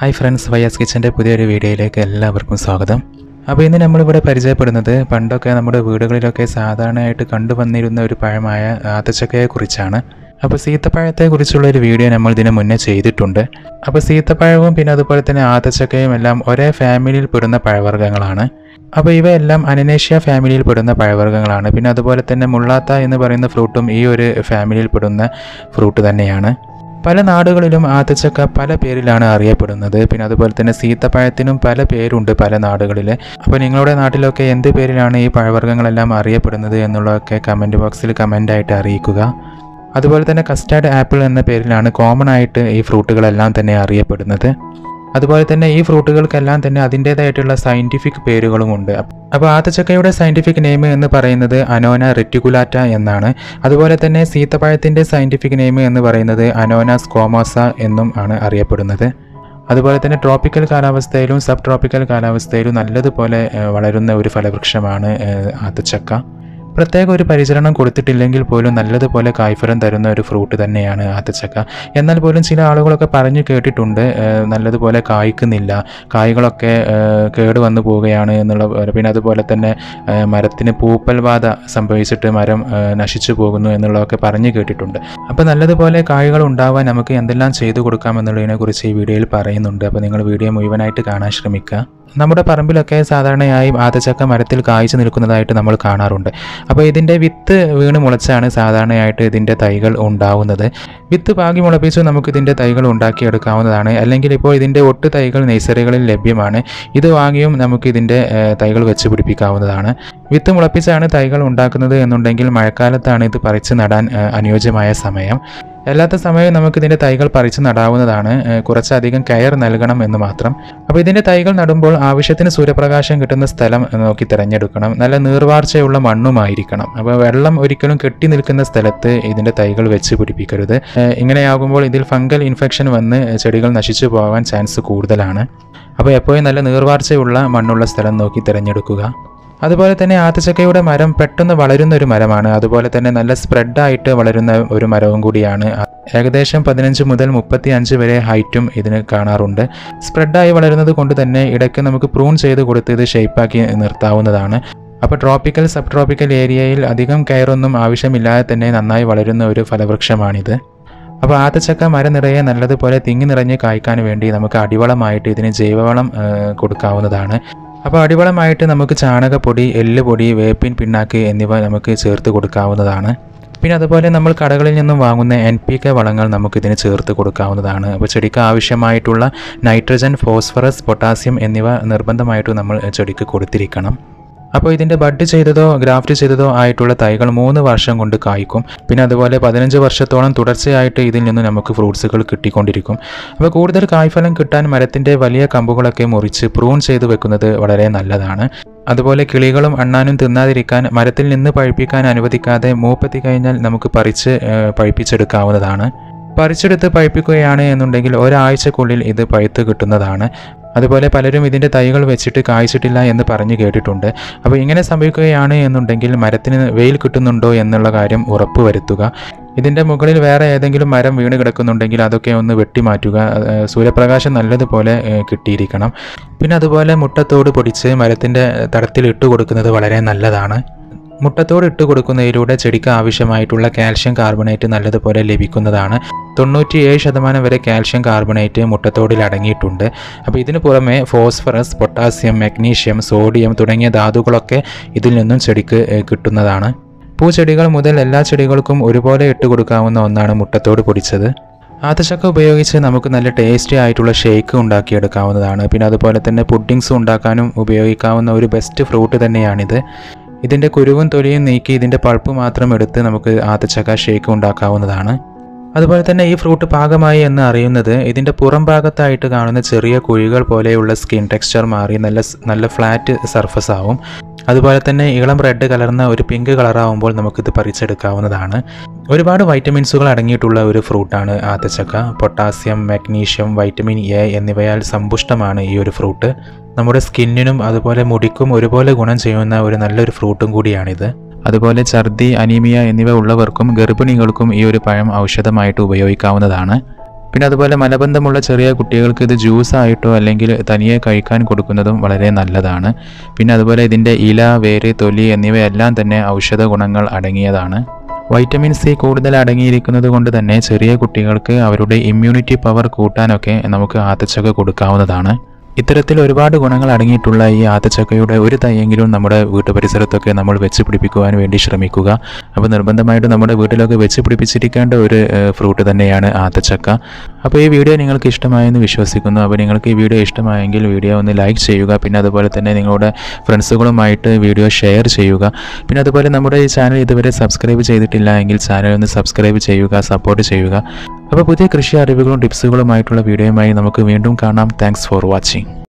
Hi friends, Fayhas Kitchen and Vlogs. Welcome. അപ്പോൾ ഇന്ന് നമ്മൾ ഇവിടെ പരിചയപ്പെടുന്നത് പണ്ടൊക്കെ നമ്മുടെ വീടുകളിലൊക്കെ സാധാരണയായിട്ട് കണ്ടുവന്നിരുന്ന ഒരു പഴമായ ആത്തച്ചക്കയെക്കുറിച്ചാണ്. അപ്പോൾ സീതപ്പഴത്തെക്കുറിച്ചുള്ള ഒരു വീഡിയോ നമ്മൾ ഇതിനു മുന്നേ ചെയ്തിട്ടുണ്ട്. അപ്പോൾ സീതപ്പഴവും പിന്നെ അതുപോലെ തന്നെ ആത്തച്ചക്കയും എല്ലാം ഒരേ ഫാമിലിയിൽ പെടുന്ന പഴവർഗ്ഗങ്ങളാണ്. അപ്പോൾ ഇവയെല്ലാം അനനേഷ്യ ഫാമിലിയിൽ പെടുന്ന പഴവർഗ്ഗങ്ങളാണ്. പിന്നെ അതുപോലെ തന്നെ മുള്ളാത്ത എന്ന് പറയുന്ന ഫ്രൂട്ടും ഈ ഒരു ഫാമിലിയിൽ പെടുന്ന ഫ്രൂട്ട് തന്നെയാണ്. പല നാടുകളിലും ആത്തച്ചക്ക പല പേരിലാണ് അറിയപ്പെടുന്നത്. പിന്നെ അതുപോലെ തന്നെ സീതപ്പഴത്തിനും പല പേരുണ്ട് പല നാടുകളിൽ. അപ്പോൾ നിങ്ങളുടെ നാട്ടിലൊക്കെ എന്ത് പേരിലാണ് ഈ പഴവർഗ്ഗങ്ങളെല്ലാം അറിയപ്പെടുന്നത് എന്നുള്ളതൊക്കെ കമൻറ്റ് ബോക്സിൽ കമൻ്റായിട്ട് അറിയിക്കുക. അതുപോലെ തന്നെ കസ്റ്റാർഡ് ആപ്പിൾ എന്ന പേരിലാണ് കോമൺ ആയിട്ട് ഈ ഫ്രൂട്ടുകളെല്ലാം തന്നെ അറിയപ്പെടുന്നത്. അതുപോലെ തന്നെ ഈ ഫ്രൂട്ടുകൾക്കെല്ലാം തന്നെ അതിൻ്റേതായിട്ടുള്ള സയൻറ്റിഫിക് പേരുകളുമുണ്ട്. അപ്പോൾ ആത്തച്ചക്കയുടെ സയൻറ്റിഫിക് നെയിം എന്ന് പറയുന്നത് അനോന റെറ്റിക്കുലാറ്റ എന്നാണ്. അതുപോലെ തന്നെ സീതപ്പഴത്തിൻ്റെ സയൻറ്റിഫിക് നെയിം എന്ന് പറയുന്നത് അനോന സ്കോമോസ എന്നും ആണ് അറിയപ്പെടുന്നത്. അതുപോലെ തന്നെ ട്രോപ്പിക്കൽ കാലാവസ്ഥയിലും സബ് ട്രോപ്പിക്കൽ കാലാവസ്ഥയിലും നല്ലതുപോലെ വളരുന്ന ഒരു ഫലവൃക്ഷമാണ് ആത്തച്ചക്ക. പ്രത്യേക ഒരു പരിചരണം കൊടുത്തിട്ടില്ലെങ്കിൽ പോലും നല്ലതുപോലെ കായ്ഫലം തരുന്ന ഒരു ഫ്രൂട്ട് തന്നെയാണ് ആത്തച്ചക്ക. എന്നാൽ പോലും ചില ആളുകളൊക്കെ പറഞ്ഞു കേട്ടിട്ടുണ്ട് നല്ലതുപോലെ കായ്ക്കുന്നില്ല, കായ്കളൊക്കെ കേടുവന്നു പോവുകയാണ് എന്നുള്ള. പിന്നെ അതുപോലെ തന്നെ മരത്തിന് പൂപ്പൽ ബാധ സംഭവിച്ചിട്ട് മരം നശിച്ചു പോകുന്നു എന്നുള്ളതൊക്കെ പറഞ്ഞു കേട്ടിട്ടുണ്ട്. അപ്പോൾ നല്ലതുപോലെ കായ്കൾ ഉണ്ടാവാൻ നമുക്ക് എന്തെല്ലാം ചെയ്തു കൊടുക്കാമെന്നുള്ളതിനെക്കുറിച്ച് ഈ വീഡിയോയിൽ പറയുന്നുണ്ട്. അപ്പോൾ നിങ്ങൾ വീഡിയോ മുഴുവനായിട്ട് കാണാൻ ശ്രമിക്കുക. നമ്മുടെ പറമ്പിലൊക്കെ സാധാരണയായി ആത്തച്ചക്ക മരത്തിൽ കായ്ച്ചു നിൽക്കുന്നതായിട്ട് നമ്മൾ കാണാറുണ്ട്. അപ്പോൾ ഇതിൻ്റെ വിത്ത് വീണ് മുളച്ചാണ് സാധാരണയായിട്ട് ഇതിൻ്റെ തൈകൾ ഉണ്ടാവുന്നത്. വിത്ത് പാകി മുളപ്പിച്ച് നമുക്ക് ഇതിൻ്റെ തൈകൾ ഉണ്ടാക്കിയെടുക്കാവുന്നതാണ്. അല്ലെങ്കിൽ ഇപ്പോൾ ഇതിൻ്റെ ഒട്ട് തൈകൾ നഴ്സറികളിൽ ലഭ്യമാണ്. ഇത് വാങ്ങിയും നമുക്ക് ഇതിൻ്റെ തൈകൾ വെച്ച് പിടിപ്പിക്കാവുന്നതാണ്. വിത്ത് മുളപ്പിച്ചാണ് തൈകൾ ഉണ്ടാക്കുന്നത് എന്നുണ്ടെങ്കിൽ മഴക്കാലത്താണ് ഇത് പറിച്ച് നടാൻ അനുയോജ്യമായ സമയം. അല്ലാത്ത സമയം നമുക്കിതിൻ്റെ തൈകൾ പറിച്ച് നടാവുന്നതാണ്. കുറച്ചധികം കെയർ നൽകണം എന്ന് മാത്രം. അപ്പോൾ ഇതിൻ്റെ തൈകൾ നടുമ്പോൾ ആവശ്യത്തിന് സൂര്യപ്രകാശം കിട്ടുന്ന സ്ഥലം നോക്കി തിരഞ്ഞെടുക്കണം. നല്ല നീർവാർച്ചയുള്ള മണ്ണുമായിരിക്കണം. അപ്പോൾ വെള്ളം ഒരിക്കലും കെട്ടി നിൽക്കുന്ന സ്ഥലത്ത് ഇതിൻ്റെ തൈകൾ വെച്ച് പിടിപ്പിക്കരുത്. ഇങ്ങനെയാകുമ്പോൾ ഇതിൽ ഫംഗൽ ഇൻഫെക്ഷൻ വന്ന് ചെടികൾ നശിച്ചു പോകാൻ ചാൻസ് കൂടുതലാണ്. അപ്പോൾ എപ്പോഴും നല്ല നീർവാർച്ചയുള്ള മണ്ണുള്ള സ്ഥലം നോക്കി തിരഞ്ഞെടുക്കുക. അതുപോലെ തന്നെ ആത്തച്ചക്കയുടെ മരം പെട്ടെന്ന് വളരുന്ന ഒരു മരമാണ്. അതുപോലെ തന്നെ നല്ല സ്പ്രെഡായിട്ട് വളരുന്ന ഒരു മരവും കൂടിയാണ്. ഏകദേശം 15 മുതൽ 35 വരെ ഹൈറ്റും ഇതിന് കാണാറുണ്ട്. സ്പ്രെഡായി വളരുന്നത് കൊണ്ട് തന്നെ ഇടയ്ക്ക് നമുക്ക് പ്രൂൺ ചെയ്ത് കൊടുത്ത് ഇത് ഷേപ്പാക്കി നിർത്താവുന്നതാണ്. അപ്പോൾ ട്രോപ്പിക്കൽ സബ് ട്രോപ്പിക്കൽ ഏരിയയിൽ അധികം കെയറൊന്നും ആവശ്യമില്ലാതെ തന്നെ നന്നായി വളരുന്ന ഒരു ഫലവൃക്ഷമാണിത്. അപ്പോൾ ആത്തച്ചക്ക മരം നിറയെ നല്ലതുപോലെ തിങ്ങി നിറഞ്ഞ് കായ്ക്കാൻ വേണ്ടി നമുക്ക് അടിവളമായിട്ട് ഇതിന് ജൈവവളം കൊടുക്കാവുന്നതാണ്. അപ്പോൾ അടിവളമായിട്ട് നമുക്ക് ചാണകപ്പൊടി, എല്ലുപൊടി, വേപ്പിൻ പിണ്ണാക്ക് എന്നിവ നമുക്ക് ചേർത്ത് കൊടുക്കാവുന്നതാണ്. പിന്നെ അതുപോലെ നമ്മൾ കടകളിൽ നിന്നും വാങ്ങുന്ന NPK വളങ്ങൾ നമുക്കിതിന് ചേർത്ത് കൊടുക്കാവുന്നതാണ്. അപ്പോൾ ചെടിക്ക് ആവശ്യമായിട്ടുള്ള നൈട്രജൻ, ഫോസ്ഫറസ്, പൊട്ടാസ്യം എന്നിവ നിർബന്ധമായിട്ടും നമ്മൾ ചെടിക്ക് കൊടുത്തിരിക്കണം. അപ്പോൾ ഇതിൻ്റെ ബഡ് ചെയ്തതോ ഗ്രാഫ്റ്റ് ചെയ്തതോ ആയിട്ടുള്ള തൈകൾ 3 വർഷം കൊണ്ട് കായ്ക്കും. പിന്നെ അതുപോലെ 15 വർഷത്തോളം തുടർച്ചയായിട്ട് ഇതിൽ നിന്ന് നമുക്ക് ഫ്രൂട്ട്സുകൾ കിട്ടിക്കൊണ്ടിരിക്കും. അപ്പോൾ കൂടുതൽ കായ്ഫലം കിട്ടാൻ മരത്തിൻ്റെ വലിയ കമ്പുകളൊക്കെ മുറിച്ച് പ്രൂൺ ചെയ്ത് വെക്കുന്നത് വളരെ നല്ലതാണ്. അതുപോലെ കിളികളും അണ്ണാനും തിന്നാതിരിക്കാൻ മരത്തിൽ നിന്ന് പഴുപ്പിക്കാൻ അനുവദിക്കാതെ മൂപ്പെത്തി കഴിഞ്ഞാൽ നമുക്ക് പറിച്ച് പഴുപ്പിച്ചെടുക്കാവുന്നതാണ്. പറിച്ചെടുത്ത് പഴുപ്പിക്കുകയാണ് എന്നുണ്ടെങ്കിൽ ഒരാഴ്ചക്കുള്ളിൽ ഇത് പഴുത്ത് കിട്ടുന്നതാണ്. അതുപോലെ പലരും ഇതിൻ്റെ തൈകൾ വെച്ചിട്ട് കായ്ച്ചിട്ടില്ല എന്ന് പറഞ്ഞു കേട്ടിട്ടുണ്ട്. അപ്പോൾ ഇങ്ങനെ സംഭവിക്കുകയാണ് എന്നുണ്ടെങ്കിൽ മരത്തിന് വെയിൽ കിട്ടുന്നുണ്ടോ എന്നുള്ള കാര്യം ഉറപ്പുവരുത്തുക. ഇതിൻ്റെ മുകളിൽ വേറെ ഏതെങ്കിലും മരം വീണ് കിടക്കുന്നുണ്ടെങ്കിൽ അതൊക്കെ ഒന്ന് വെട്ടിമാറ്റുക. സൂര്യപ്രകാശം നല്ലതുപോലെ കിട്ടിയിരിക്കണം. പിന്നെ അതുപോലെ മുട്ടത്തോട് പൊടിച്ച് മരത്തിൻ്റെ തടത്തിൽ ഇട്ട് കൊടുക്കുന്നത് വളരെ നല്ലതാണ്. മുട്ടത്തോട് ഇട്ട് കൊടുക്കുന്നതിലൂടെ ചെടിക്ക് ആവശ്യമായിട്ടുള്ള കാൽഷ്യം കാർബണേറ്റ് നല്ലതുപോലെ ലഭിക്കുന്നതാണ്. 97% വരെ കാൽഷ്യം കാർബണേറ്റ് മുട്ടത്തോടിൽ അടങ്ങിയിട്ടുണ്ട്. അപ്പോൾ ഇതിന് പുറമെ ഫോസ്ഫറസ്, പൊട്ടാസ്യം, മഗ്നീഷ്യം, സോഡിയം തുടങ്ങിയ ധാതുക്കളൊക്കെ ഇതിൽ നിന്നും ചെടിക്ക് കിട്ടുന്നതാണ്. പൂച്ചെടികൾ മുതൽ എല്ലാ ചെടികൾക്കും ഒരുപോലെ ഇട്ട് കൊടുക്കാവുന്ന ഒന്നാണ് മുട്ടത്തോട് പൊടിച്ചത്. ആത്തച്ചക്ക ഉപയോഗിച്ച് നമുക്ക് നല്ല ടേസ്റ്റി ആയിട്ടുള്ള ഷേക്ക് ഉണ്ടാക്കിയെടുക്കാവുന്നതാണ്. പിന്നെ അതുപോലെ തന്നെ പുഡിങ്സ് ഉണ്ടാക്കാനും ഉപയോഗിക്കാവുന്ന ഒരു ബെസ്റ്റ് ഫ്രൂട്ട് തന്നെയാണിത്. ഇതിൻ്റെ കുരുവും തൊലിയും നീക്കി ഇതിൻ്റെ പൾപ്പ് മാത്രം എടുത്ത് നമുക്ക് ആത്തച്ചക്ക ഷേക്ക് ഉണ്ടാക്കാവുന്നതാണ്. അതുപോലെ തന്നെ ഈ ഫ്രൂട്ട് പാകമായി എന്ന് അറിയുന്നത് ഇതിൻ്റെ പുറം ഭാഗത്തായിട്ട് കാണുന്ന ചെറിയ കുഴികൾ പോലെയുള്ള സ്കിൻ ടെക്സ്ചർ മാറി നല്ല ഫ്ലാറ്റ് സർഫസ് ആവും. അതുപോലെ തന്നെ ഇളം റെഡ് കലർന്ന ഒരു പിങ്ക് കളറാവുമ്പോൾ നമുക്കിത് പറിച്ചെടുക്കാവുന്നതാണ്. ഒരുപാട് വൈറ്റമിൻസുകൾ അടങ്ങിയിട്ടുള്ള ഒരു ഫ്രൂട്ടാണ് ആത്തച്ചക്ക. പൊട്ടാസ്യം, മഗ്നീഷ്യം, വൈറ്റമിൻ എ എന്നിവയാൽ സമ്പുഷ്ടമാണ് ഈ ഒരു ഫ്രൂട്ട്. നമ്മുടെ സ്കിന്നിനും അതുപോലെ മുടിക്കും ഒരുപോലെ ഗുണം ചെയ്യുന്ന ഒരു നല്ലൊരു ഫ്രൂട്ടും കൂടിയാണിത്. അതുപോലെ ഛർദി, അനീമിയ എന്നിവ ഉള്ളവർക്കും ഗർഭിണികൾക്കും ഈ ഒരു പഴം ഔഷധമായിട്ട് ഉപയോഗിക്കാവുന്നതാണ്. പിന്നെ അതുപോലെ മലബന്ധമുള്ള ചെറിയ കുട്ടികൾക്ക് ഇത് ജ്യൂസായിട്ടോ അല്ലെങ്കിൽ തനിയെ കഴിക്കാൻ കൊടുക്കുന്നതും വളരെ നല്ലതാണ്. പിന്നെ അതുപോലെ ഇതിൻ്റെ ഇല, വേര്, തൊലി എന്നിവയെല്ലാം തന്നെ ഔഷധ ഗുണങ്ങൾ അടങ്ങിയതാണ്. വൈറ്റമിൻ സി കൂടുതൽ അടങ്ങിയിരിക്കുന്നത് കൊണ്ട് തന്നെ ചെറിയ കുട്ടികൾക്ക് അവരുടെ ഇമ്മ്യൂണിറ്റി പവർ കൂട്ടാനൊക്കെ നമുക്ക് ആത്തച്ചക്ക കൊടുക്കാവുന്നതാണ്. ഇത്തരത്തിൽ ഒരുപാട് ഗുണങ്ങൾ അടങ്ങിയിട്ടുള്ള ഈ ആത്തച്ചക്കയുടെ ഒരു തൈയെങ്കിലും നമ്മുടെ വീട്ടുപരിസരത്തൊക്കെ നമ്മൾ വെച്ച് പിടിപ്പിക്കുവാൻ വേണ്ടി ശ്രമിക്കുക. അപ്പോൾ നിർബന്ധമായിട്ട് നമ്മുടെ വീട്ടിലൊക്കെ വെച്ച് പിടിപ്പിച്ചിരിക്കേണ്ട ഒരു ഫ്രൂട്ട് തന്നെയാണ് ആത്തച്ചക്ക. അപ്പോൾ ഈ വീഡിയോ നിങ്ങൾക്ക് ഇഷ്ടമായെന്ന് വിശ്വസിക്കുന്നു. അപ്പോൾ നിങ്ങൾക്ക് ഈ വീഡിയോ ഇഷ്ടമായെങ്കിൽ വീഡിയോ ഒന്ന് ലൈക്ക് ചെയ്യുക. പിന്നെ അതുപോലെ തന്നെ നിങ്ങളുടെ ഫ്രണ്ട്സുകളുമായിട്ട് വീഡിയോ ഷെയർ ചെയ്യുക. പിന്നെ അതുപോലെ നമ്മുടെ ഈ ചാനൽ ഇതുവരെ സബ്സ്ക്രൈബ് ചെയ്തിട്ടില്ല എങ്കിൽ ചാനൽ ഒന്ന് സബ്സ്ക്രൈബ് ചെയ്യുക, സപ്പോർട്ട് ചെയ്യുക. അപ്പോൾ പുതിയ കൃഷി അറിവുകളും ടിപ്സുകളുമായിട്ടുള്ള വീഡിയോയുമായി നമുക്ക് വീണ്ടും കാണാം. Thanks for watching.